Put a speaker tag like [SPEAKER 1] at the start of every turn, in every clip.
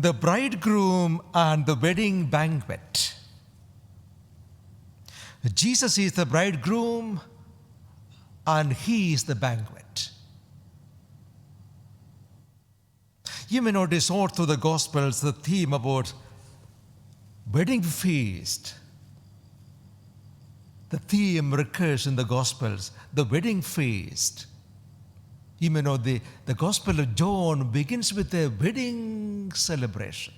[SPEAKER 1] the bridegroom and the wedding banquet. Jesus is the bridegroom and he is the banquet. You may notice all through the Gospels the theme about wedding feast. The theme recurs in the Gospels, the wedding feast. You may know the Gospel of John begins with a wedding celebration.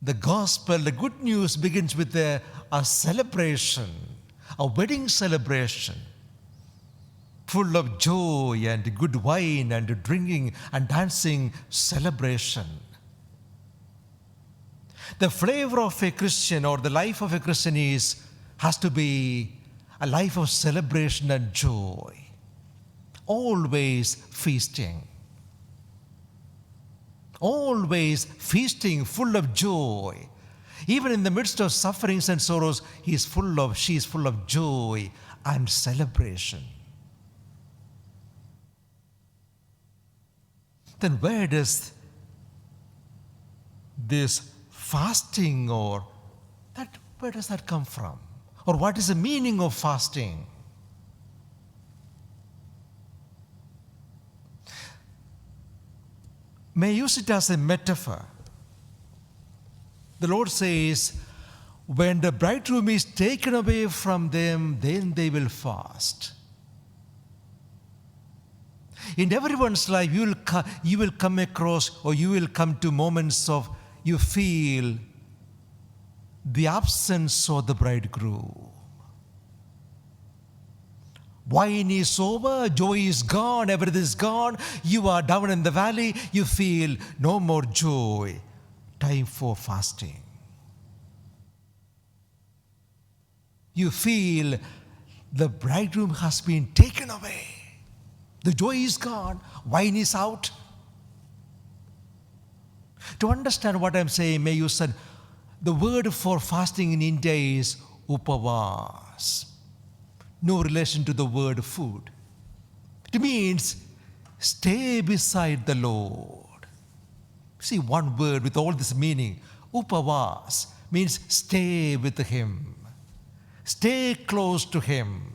[SPEAKER 1] The Gospel, the good news begins with a celebration, a wedding celebration, full of joy and good wine and drinking and dancing celebration. The flavor of a Christian or the life of a Christian has to be a life of celebration and joy. Always feasting. Always feasting, full of joy. Even in the midst of sufferings and sorrows, she is full of joy and celebration. Then where does this fasting where does that come from? Or what is the meaning of fasting? May I use it as a metaphor. The Lord says, when the bridegroom is taken away from them, then they will fast. In everyone's life, you will come across, or you will come to moments of you feel the absence of the bridegroom. Wine is over, joy is gone, everything is gone. You are down in the valley, you feel no more joy. Time for fasting. You feel the bridegroom has been taken away. The joy is gone, wine is out. To understand what I'm saying, may you say, the word for fasting in India is upavas. No relation to the word food. It means stay beside the Lord. See, one word with all this meaning. Upavas means stay with Him. Stay close to Him.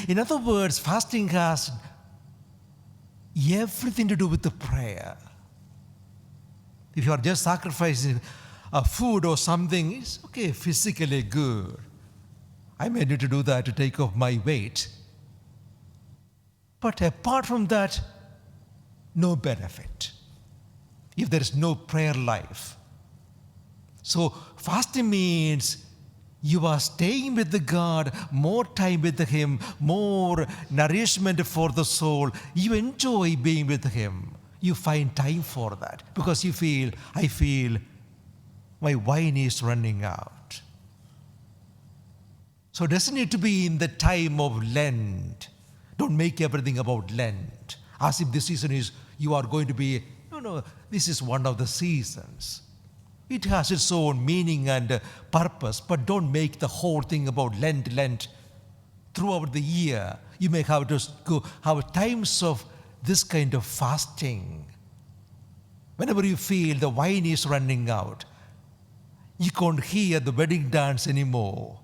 [SPEAKER 1] In other words, fasting has everything to do with the prayer. If you are just sacrificing a food or something, it's okay, physically good. I may need to do that to take off my weight. But apart from that, no benefit. If there is no prayer life. So fasting means you are staying with the God, more time with Him, more nourishment for the soul. You enjoy being with Him. You find time for that because I feel my wine is running out. So it doesn't need to be in the time of Lent. Don't make everything about Lent. As if this season is, you are going to be, no, this is one of the seasons. It has its own meaning and purpose, but don't make the whole thing about Lent. Throughout the year, you may have to have times of this kind of fasting. Whenever you feel the wine is running out, you can't hear the wedding dance anymore.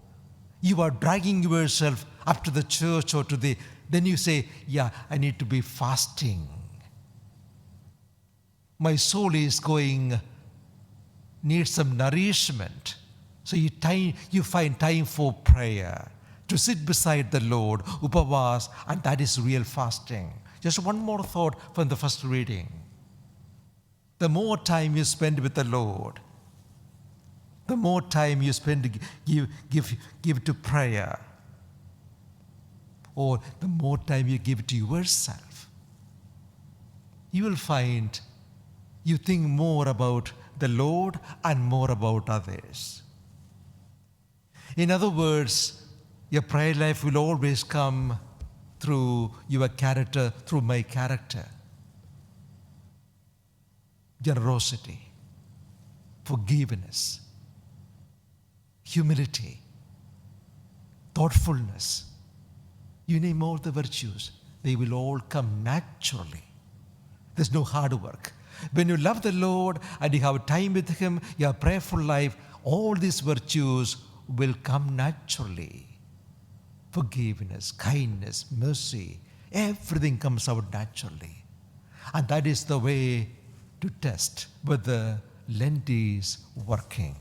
[SPEAKER 1] You are dragging yourself up to the church or then you say, yeah, I need to be fasting. My soul is needs some nourishment. So you find time for prayer, to sit beside the Lord, upavas, and that is real fasting. Just one more thought from the first reading. The more time you spend with the Lord, the more time you spend give to prayer, or the more time you give to yourself, you will find you think more about the Lord and more about others. In other words, your prayer life will always come through your character, through my character. Generosity, forgiveness, humility, thoughtfulness. You name all the virtues, they will all come naturally There's no hard work. When you love the Lord and you have time with Him, your prayerful life, all these virtues will come naturally. Forgiveness, kindness, mercy, everything comes out naturally. And that is the way to test whether Lent is working.